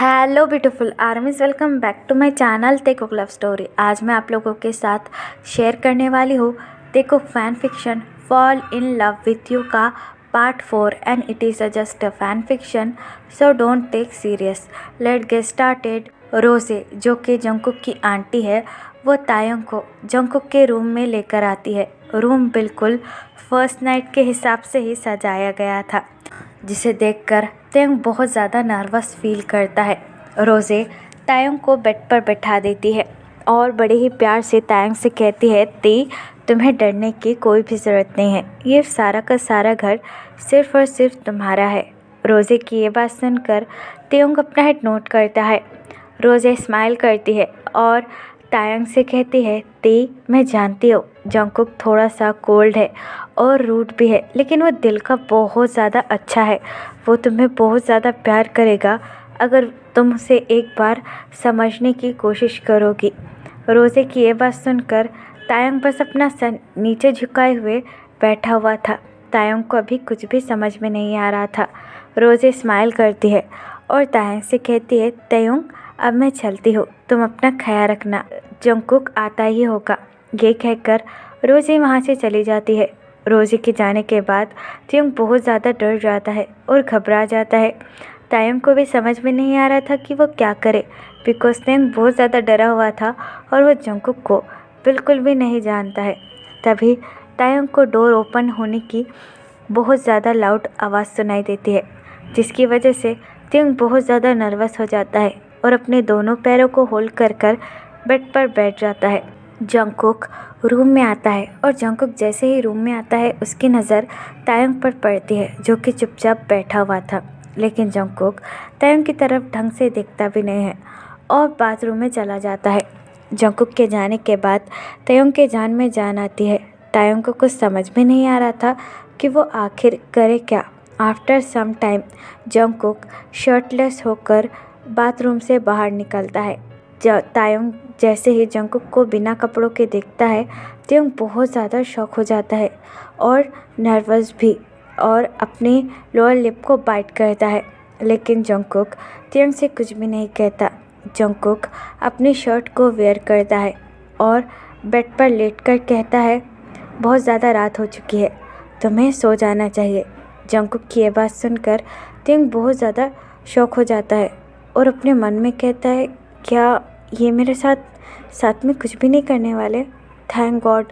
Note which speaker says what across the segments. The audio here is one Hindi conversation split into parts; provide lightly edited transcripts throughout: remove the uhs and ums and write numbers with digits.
Speaker 1: Hello beautiful armies, welcome back to my channel Taekook love story. आज मैं आप लोगों के साथ शेयर करने वाली हूँ Taekook fan fiction fall in love with you का part 4 and it is just a fan fiction, so don't take serious. Let get started. रोजे, जो कि जंकुक की आंटी है, वो तायंग को जंकुक के रूम में लेकर आती है। रूम बिल्कुल फर्स्ट नाइट के हिसाब से ही सजाया गया था, जिसे देखकर तायंग बहुत ज़्यादा नर्वस फील करता है। रोज़े तायंग को बेड पर बैठा देती है और बड़े ही प्यार से तायंग से कहती है, ती तुम्हें डरने की कोई भी ज़रूरत नहीं है, ये सारा का सारा घर सिर्फ़ और सिर्फ तुम्हारा है। रोज़े की ये बात सुनकर तायंग अपना हेड नोट करता है। रोज़े स्माइल करती है और तायंग से कहती है, ती मैं जानती हूँ जंकुक थोड़ा सा कोल्ड है और रूड भी है, लेकिन वो दिल का बहुत ज़्यादा अच्छा है। वो तुम्हें बहुत ज़्यादा प्यार करेगा अगर तुम उसे एक बार समझने की कोशिश करोगी। रोज़े की ये बात सुनकर तायंग बस अपना सर नीचे झुकाए हुए बैठा हुआ था। तायंग को अभी कुछ भी समझ में नहीं आ रहा था। रोज़े स्माइल करती है और तायंग से कहती है, तायंग अब मैं चलती हूँ, तुम अपना ख्याल रखना, जंकुक आता ही होगा। ये कहकर रोज़े वहाँ से चली जाती है। रोज़े के जाने के बाद तायंग बहुत ज़्यादा डर जाता है और घबरा जाता है। तायंग को भी समझ में नहीं आ रहा था कि वो क्या करे, बिकॉज तायंग बहुत ज़्यादा डरा हुआ था और वो जंकुक को बिल्कुल भी नहीं जानता है। तभी तायंग को डोर ओपन होने की बहुत ज़्यादा लाउड आवाज़ सुनाई देती है, जिसकी वजह से तायंग बहुत ज़्यादा नर्वस हो जाता है और अपने दोनों पैरों को होल्ड कर कर बेड पर बैठ जाता है। जंकुक रूम में आता है और जंकुक जैसे ही रूम में आता है उसकी नज़र तायंग पर पड़ती है, जो कि चुपचाप बैठा हुआ था। लेकिन जंकुक तायंग की तरफ ढंग से देखता भी नहीं है और बाथरूम में चला जाता है। जंकुक के जाने के बाद तायंग के जान में जान आती है। तायंग को कुछ समझ में नहीं आ रहा था कि वो आखिर करे क्या। After some time Jungkook shirtless होकर बाथरूम से बाहर निकलता है। तायंग जैसे ही जंकुक को बिना कपड़ों के देखता है, तायंग बहुत ज़्यादा शॉक हो जाता है और नर्वस भी, और अपनी लोअर लिप को बाइट करता है। लेकिन जंकुक तायंग से कुछ भी नहीं कहता। जंकुक अपनी शर्ट को वेयर करता है और बेड पर लेटकर कहता है, बहुत ज़्यादा रात हो चुकी है, तुम्हें सो जाना चाहिए। जंकुक की ये बात सुनकर तायंग बहुत ज़्यादा शॉक हो जाता है और अपने मन में कहता है, क्या ये मेरे साथ में कुछ भी नहीं करने वाले? Thank God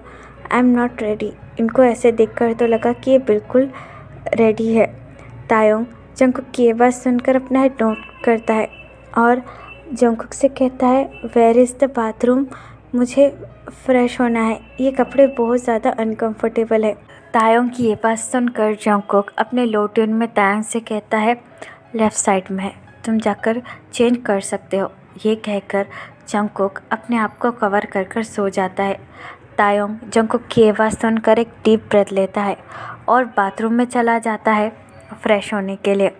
Speaker 1: I am not ready. इनको ऐसे देखकर तो लगा कि ये बिल्कुल रेडी है। तायंग जंकुक की ये बात सुनकर अपना हेड नोट करता है और जंकुक से कहता है, वेयर इज़ द बाथरूम, मुझे फ्रेश होना है, ये कपड़े बहुत ज़्यादा अनकंफर्टेबल है। तायंग की ये बात सुनकर जंकुक अपने लो ट्यून में तायंग से कहता है, लेफ़्ट साइड में है, तुम जाकर चेंज कर सकते हो। ये कहकर जंकुक अपने आप को कवर कर कर सो जाता है। तायंग जंकुक की आवाज़ सुनकर एक डीप ब्रेथ लेता है और बाथरूम में चला जाता है फ्रेश होने के लिए।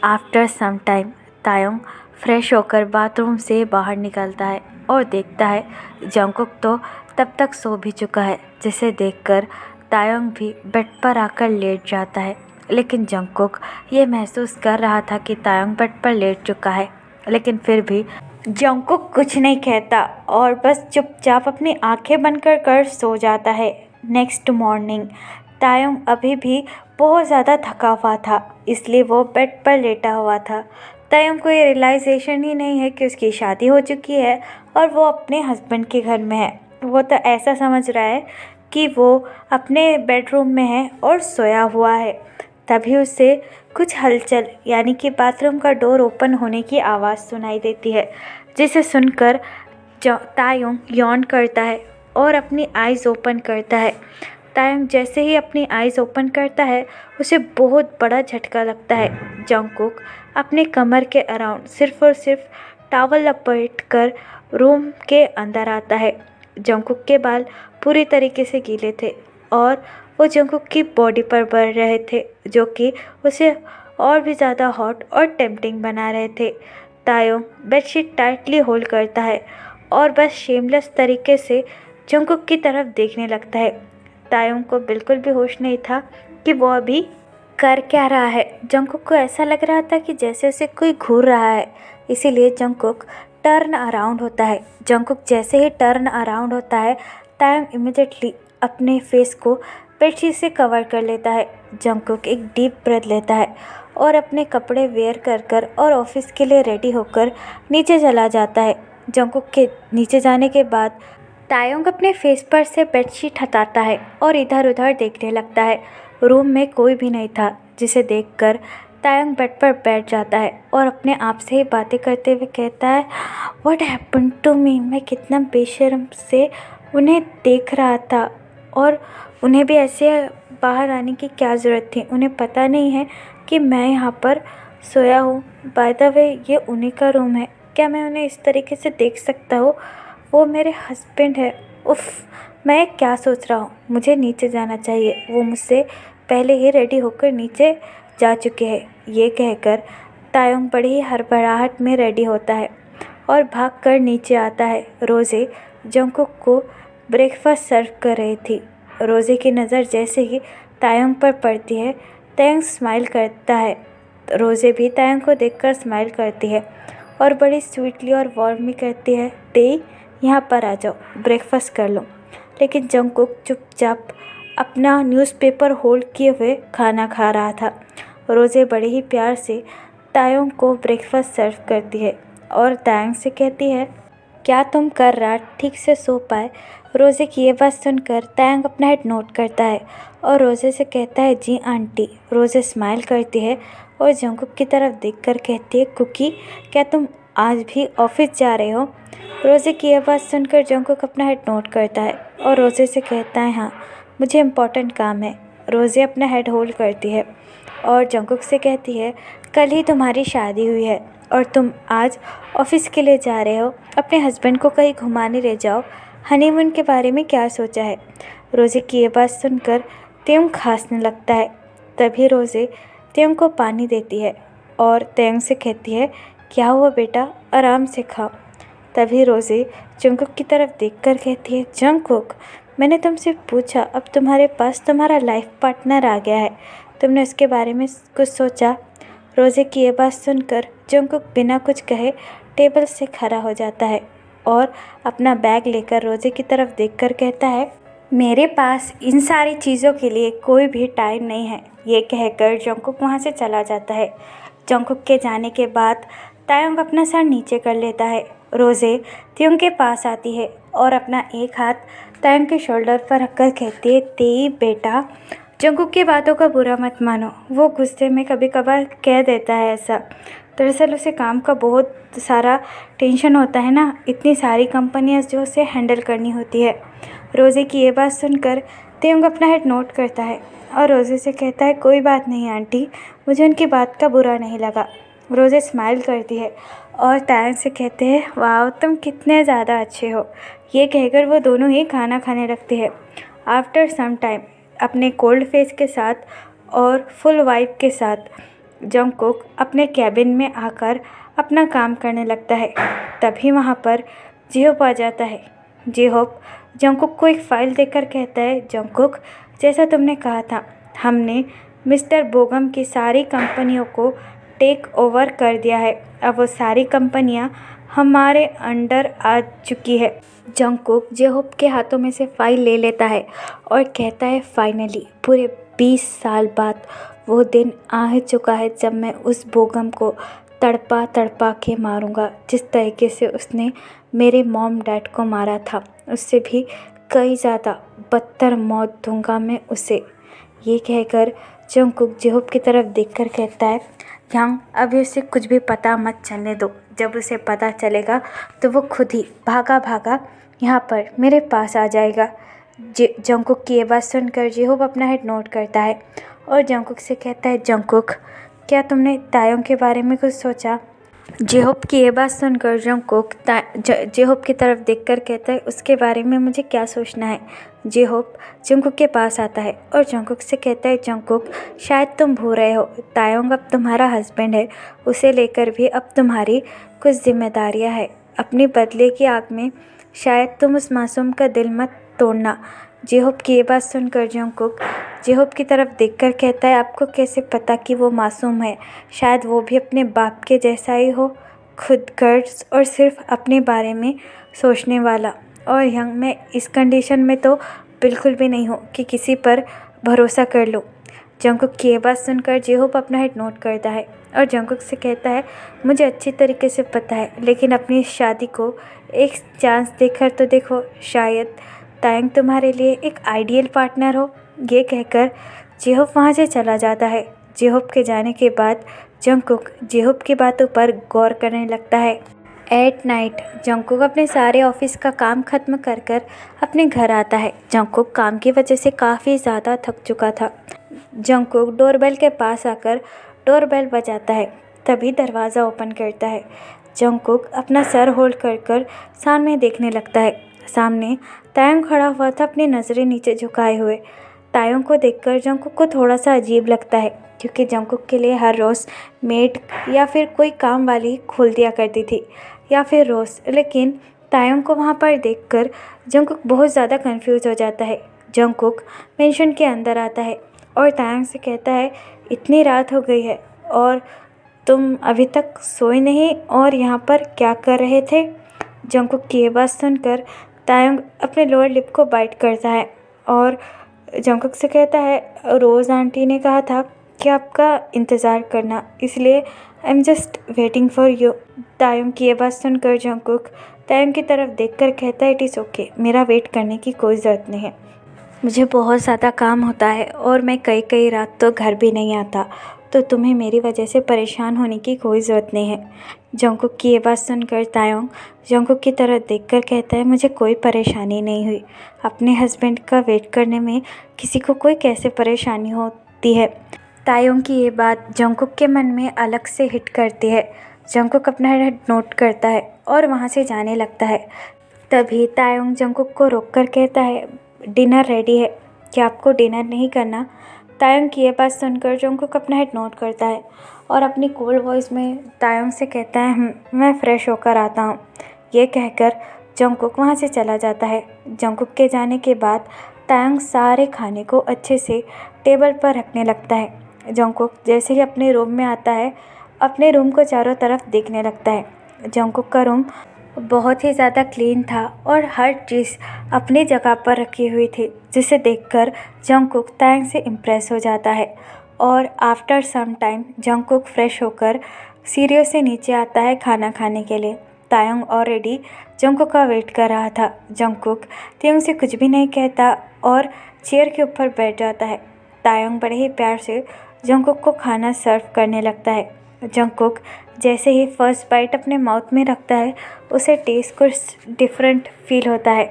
Speaker 1: After some time Taehyung fresh होकर बाथरूम से बाहर निकलता है और देखता है जंकुक तो तब तक सो भी चुका है, जिसे देखकर तायंग भी बेड पर आकर लेट जाता है। लेकिन जंकुक ये महसूस कर रहा था कि तायंग बेड पर लेट चुका है, लेकिन फिर भी जंकुक कुछ नहीं कहता और बस चुपचाप अपनी आंखें बंद कर कर सो जाता है। नेक्स्ट मॉर्निंग तायंग अभी भी बहुत ज़्यादा थका हुआ था, इसलिए वो बेड पर लेटा हुआ था। तायंग को ये रियलाइजेशन ही नहीं है कि उसकी शादी हो चुकी है और वो अपने हस्बैंड के घर में है। वो तो ऐसा समझ रहा है कि वो अपने बेडरूम में है और सोया हुआ है। तभी उसे कुछ हलचल यानी कि बाथरूम का डोर ओपन होने की आवाज़ सुनाई देती है, जिसे सुनकर तायंग यॉन करता है और अपनी आइज़ ओपन करता है। तायंग जैसे ही अपनी आइज़ ओपन करता है उसे बहुत बड़ा झटका लगता है। जंकुक अपने कमर के अराउंड सिर्फ और सिर्फ टॉवल लपेट कर रूम के अंदर आता है। जंकुक के बाल पूरी तरीके से गीले थे और वो जंकुक की बॉडी पर बढ़ रहे थे, जो कि उसे और भी ज़्यादा हॉट और टेम्पटिंग बना रहे थे। तायंग बेडशीट टाइटली होल्ड करता है और बस शेमलेस तरीके से जंकुक की तरफ देखने लगता है। तायंग को बिल्कुल भी होश नहीं था कि वो अभी कर क्या रहा है। जंगकुक को ऐसा लग रहा था कि जैसे उसे कोई घूर रहा है, इसीलिए जंगकुक टर्न अराउंड होता है। जंगकुक जैसे ही टर्न अराउंड होता है, तायंग इमिडिएटली अपने फेस को बेडशीट से कवर कर लेता है। जंगकुक एक डीप ब्रेथ लेता है और अपने कपड़े वेयर कर और ऑफिस के लिए रेडी होकर नीचे चला जाता है। जंगकुक के नीचे जाने के बाद तायोंग अपने फेस पर से बेडशीट हटाता है और इधर उधर देखने लगता है। रूम में कोई भी नहीं था, जिसे देखकर तायोंग बेड पर बैठ जाता है और अपने आप से ही बातें करते हुए कहता है, व्हाट हैपन टू मी। मैं कितना बेशर्म से उन्हें देख रहा था और उन्हें भी ऐसे बाहर आने की क्या ज़रूरत थी। उन्हें पता नहीं है कि मैं यहाँ पर सोया हूँ। बाय द वे, ये उन्हीं का रूम है। क्या मैं उन्हें इस तरीके से देख सकता हूँ? वो मेरे हस्बैंड है। उफ़, मैं क्या सोच रहा हूँ। मुझे नीचे जाना चाहिए। वो मुझसे पहले ही रेडी होकर नीचे जा चुके हैं। ये कहकर तायोंग बड़ी ही हड़बड़ाहट में रेडी होता है और भागकर नीचे आता है। रोज़े जंगकुक को ब्रेकफास्ट सर्व कर रही थी। रोज़े की नज़र जैसे ही तायोंग पर पड़ती है, तायोंग स्माइल करता है। रोज़े भी तायोंग को देखकर स्माइल करती है और बड़ी स्वीटली और वार्मली कहती है, तेई यहाँ पर आ जाओ, ब्रेकफास्ट कर लो। लेकिन जंगकुक चुपचाप अपना न्यूज़पेपर होल्ड किए हुए खाना खा रहा था। रोज़े बड़े ही प्यार से तायोंग को ब्रेकफास्ट सर्व करती है और तायोंग से कहती है, क्या तुम कर रात ठीक से सो पाए? रोज़े की ये बात सुनकर तायोंग अपना हेड नोट करता है और रोज़े से कहता है, जी आंटी। रोज़े स्माइल करती है और जंगकुक की तरफ देखकर कहती है, कुकी, क्या तुम आज भी ऑफिस जा रहे हो? रोज़े की यह बात सुनकर जंगकुक अपना हेड नोट करता है और रोज़े से कहता है, हाँ, मुझे इम्पोर्टेंट काम है। रोज़े अपना हेड होल्ड करती है और जंगकुक से कहती है, कल ही तुम्हारी शादी हुई है और तुम आज ऑफिस के लिए जा रहे हो। अपने हस्बैंड को कहीं घुमाने ले जाओ। हनीमून के बारे में क्या सोचा है? रोज़े की ये बात सुनकर तायोंग खांसने लगता है। तभी रोज़े तायोंग को पानी देती है और तायोंग से कहती है, क्या हुआ बेटा, आराम से खाओ। तभी रोज़े जंगकुक की तरफ देखकर कहती है, जंगकुक, मैंने तुमसे पूछा, अब तुम्हारे पास तुम्हारा लाइफ पार्टनर आ गया है, तुमने उसके बारे में कुछ सोचा? रोज़े की ये बात सुनकर जंगकुक बिना कुछ कहे टेबल से खड़ा हो जाता है और अपना बैग लेकर रोज़े की तरफ देखकर कहता है, मेरे पास इन सारी चीज़ों के लिए कोई भी टाइम नहीं है। ये कहकर जंगकुक वहाँ से चला जाता है। जंगकुक के जाने के बाद तायोंग अपना सर नीचे कर लेता है। रोज़े तायोंग के पास आती है और अपना एक हाथ तायोंग के शोल्डर पर रखकर कहती है, तेई बेटा, जंगकुक की बातों का बुरा मत मानो। वो गुस्से में कभी कभार कह देता है ऐसा। दरअसल उसे काम का बहुत सारा टेंशन होता है ना, इतनी सारी कंपनियां जो उसे हैंडल करनी होती है। रोज़े की ये बात सुनकर तायोंग अपना हेड नोट करता है और रोज़े से कहता है, कोई बात नहीं आंटी, मुझे उनकी बात का बुरा नहीं लगा। रोज़े स्माइल करती है और तायोंग से कहते हैं, वाह, तुम कितने ज़्यादा अच्छे हो। ये कहकर वो दोनों ही खाना खाने लगते हैं। आफ्टर सम टाइम अपने कोल्ड फेस के साथ और फुल वाइब के साथ जंगकुक अपने कैबिन में आकर अपना काम करने लगता है। तभी वहाँ पर जिहोप आ जाता है। जिहोप जंगकुक को एक फ़ाइल देकर कहता है, जंगकुक, जैसा तुमने कहा था, हमने मिस्टर बोगम की सारी कंपनियों को टेक ओवर कर दिया है। अब वो सारी कंपनियां हमारे अंडर आ चुकी है। जंगकुक जिहोप के हाथों में से फाइल ले लेता है और कहता है, फाइनली पूरे 20 साल बाद वो दिन आ ही चुका है जब मैं उस बोगम को तड़पा तड़पा के मारूंगा, जिस तरीके से उसने मेरे मॉम डैड को मारा था, उससे भी कई ज़्यादा बदतर मौत दूंगा मैं उसे। ये कहकर जंगकुक जिहोप की तरफ देखकर कहता है, यंग, अभी उसे कुछ भी पता मत चलने दो। जब उसे पता चलेगा तो वो खुद ही भागा भागा यहाँ पर मेरे पास आ जाएगा। जंगकुक की ये बात सुनकर जिहोप अपना हेड नोट करता है और जंगकुक से कहता है, जंगकुक, क्या तुमने तायोंग के बारे में कुछ सोचा? जिहोप की ये बात सुनकर जंगकुक जिहोप की तरफ देखकर कहता है, उसके बारे में मुझे क्या सोचना है। जिहोप जंगकुक के पास आता है और जंगकुक से कहता है, जंगकुक, शायद तुम भूल रहे हो, तायोंग अब तुम्हारा हस्बैंड है। उसे लेकर भी अब तुम्हारी कुछ जिम्मेदारियां हैं। अपनी बदले की आग में शायद तुम उस मासूम का दिल मत तोड़ना। जेहोप की ये बात सुनकर जंगकुक जेहोप की तरफ देखकर कहता है, आपको कैसे पता कि वो मासूम है? शायद वो भी अपने बाप के जैसा ही हो, खुदगर्ज और सिर्फ अपने बारे में सोचने वाला। और यंग मैं इस कंडीशन में तो बिल्कुल भी नहीं हूँ कि किसी पर भरोसा कर लो। जंगकुक की ये बात सुनकर जेहोप अपना हेड नोट करता है और जंगकुक से कहता है, मुझे अच्छी तरीके से पता है, लेकिन अपनी इस शादी को एक चांस देकर तो देखो, शायद तायंग तुम्हारे लिए एक आइडियल पार्टनर हो। ये कहकर जेहोप वहाँ से चला जाता है। जेहोप के जाने के बाद जंगकुक जेहोप की बातों पर गौर करने लगता है। एट नाइट जंगकुक अपने सारे ऑफिस का काम खत्म कर कर अपने घर आता है। जंगकुक काम की वजह से काफ़ी ज़्यादा थक चुका था। जंगकुक डोरबेल के पास आकर डोरबेल बजाता है। तभी दरवाज़ा ओपन करता है। जंगकुक अपना सर होल्ड कर कर सामने देखने लगता है। सामने तायंग खड़ा हुआ था, अपनी नज़रें नीचे झुकाए हुए। तायंग को देखकर जंगकुक को थोड़ा सा अजीब लगता है, क्योंकि जंगकुक के लिए हर रोज़ मेड या फिर कोई काम वाली खोल दिया करती थी, या फिर रोज़। लेकिन तायंग को वहाँ पर देखकर जंगकुक बहुत ज़्यादा कंफ्यूज हो जाता है। जंगकुक मेंशन के अंदर आता है और तायंग से कहता है, इतनी रात हो गई है और तुम अभी तक सोए नहीं, और यहाँ पर क्या कर रहे थे? जंगकुक की ये बात सुनकर तायंग अपने लोअर लिप को बाइट करता है और जंगकुक से कहता है, रोज़ आंटी ने कहा था कि आपका इंतज़ार करना, इसलिए I am just waiting for you. Tayang की ये बात सुनकर जंगकुक तायंग की तरफ देखकर कहता है, इट इज़ ओके, मेरा वेट करने की कोई ज़रूरत नहीं है। मुझे बहुत ज़्यादा काम होता है और मैं कई कई रात तो घर भी नहीं आता, तो तुम्हें मेरी वजह से परेशान होने की कोई ज़रूरत नहीं है। जंगकुक की ये बात सुनकर तायंग जंगकुक की तरफ देखकर कहता है, मुझे कोई परेशानी नहीं हुई। अपने हस्बैंड का वेट करने में किसी को कोई कैसे परेशानी होती है? तायंग की ये बात जंगकुक के मन में अलग से हिट करती है। जंगकुक अपना हेड नोट करता है और वहाँ से जाने लगता है। तभी तायंग जंगकुक को रोककर कहता है, डिनर रेडी है, क्या आपको डिनर नहीं करना? तायंग की ये बात सुनकर जंगकुक अपना हेड नोट करता है और अपनी कोल्ड वॉइस में तायंग से कहता है, मैं फ़्रेश होकर आता हूँ। ये कहकर जंगकुक वहाँ से चला जाता है। जंगकुक के जाने के बाद तायंग सारे खाने को अच्छे से टेबल पर रखने लगता है। जंगकुक जैसे ही अपने रूम में आता है, अपने रूम को चारों तरफ देखने लगता है। जंगकुक का रूम बहुत ही ज़्यादा क्लीन था और हर चीज़ अपनी जगह पर रखी हुई थी, जिसे देखकर जंगकुक तायंग से इम्प्रेस हो जाता है। और after some time Jungkook fresh होकर सीढ़ियों से नीचे आता है खाना खाने के लिए। तायंग ऑलरेडी जंगकुक का वेट कर रहा था। जंगकुक तायंग से कुछ भी नहीं कहता और चेयर के ऊपर बैठ जाता है। तायंग बड़े ही प्यार से जंगकुक को खाना सर्व करने लगता है। जंगकुक जैसे ही फर्स्ट बाइट अपने माउथ में रखता है, उसे टेस्ट कुछ डिफरेंट फील होता है।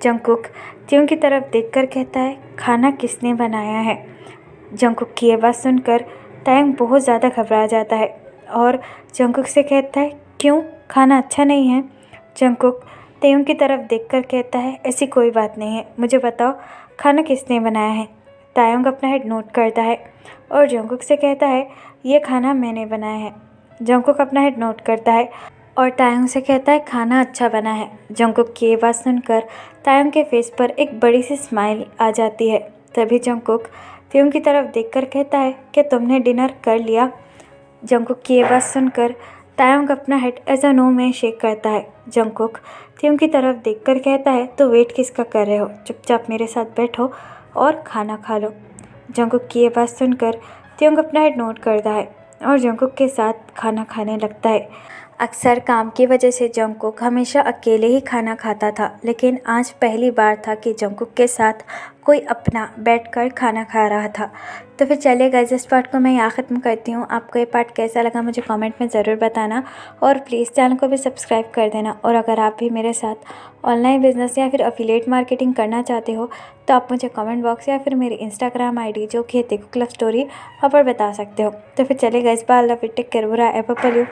Speaker 1: जंगकुक तायंग की तरफ देखकर कहता है, खाना किसने बनाया है? जंगकुक की ये बात सुनकर तायंग बहुत ज़्यादा घबरा जाता है और जंगकुक से कहता है, क्यों, खाना अच्छा नहीं है? जंगकुक तायंग की तरफ देखकर कहता है, ऐसी कोई बात नहीं है, मुझे बताओ खाना किसने बनाया है? तायंग अपना हेड नोट करता है और जंगकुक से कहता है, ये खाना मैंने बनाया है। जंगकुक अपना हेड नोट करता है और तायंग से कहता है, खाना अच्छा बना है। जंगकुक की ये बात सुनकर तायंग के फेस पर एक बड़ी सी स्माइल आ जाती है। तभी जंगकुक तायंग की तरफ देखकर कहता है, क्या तुमने डिनर कर लिया? जंगकुक की ये बात सुनकर तायंग अपना हेड एज अ नो में शेक करता है। जंगकुक तायंग की तरफ देखकर कहता है, तो वेट किसका कर रहे हो? चुपचाप मेरे साथ बैठो और खाना खा लो। जंगकुक की ये बात सुनकर तायंग अपना हेड नोट करता है और जंगकुक के साथ खाना खाने लगता है। अक्सर काम की वजह से जंगकुक हमेशा अकेले ही खाना खाता था, लेकिन आज पहली बार था कि जंगकुक के साथ कोई अपना बैठकर खाना खा रहा था। तो फिर चलिए गाइस, इस पार्ट को मैं यहाँ ख़त्म करती हूँ। आपको ये पार्ट कैसा लगा मुझे कमेंट में ज़रूर बताना और प्लीज़ चैनल को भी सब्सक्राइब कर देना। और अगर आप भी मेरे साथ ऑनलाइन बिजनेस या फिर एफिलिएट मार्केटिंग करना चाहते हो तो आप मुझे कमेंट बॉक्स या फिर मेरी इंस्टाग्राम ID जो कि है तेकुक लव स्टोरी, वहाँ पर बता सकते हो। तो फिर चलिए guys, bye, love you, take care, बुरा एप यू।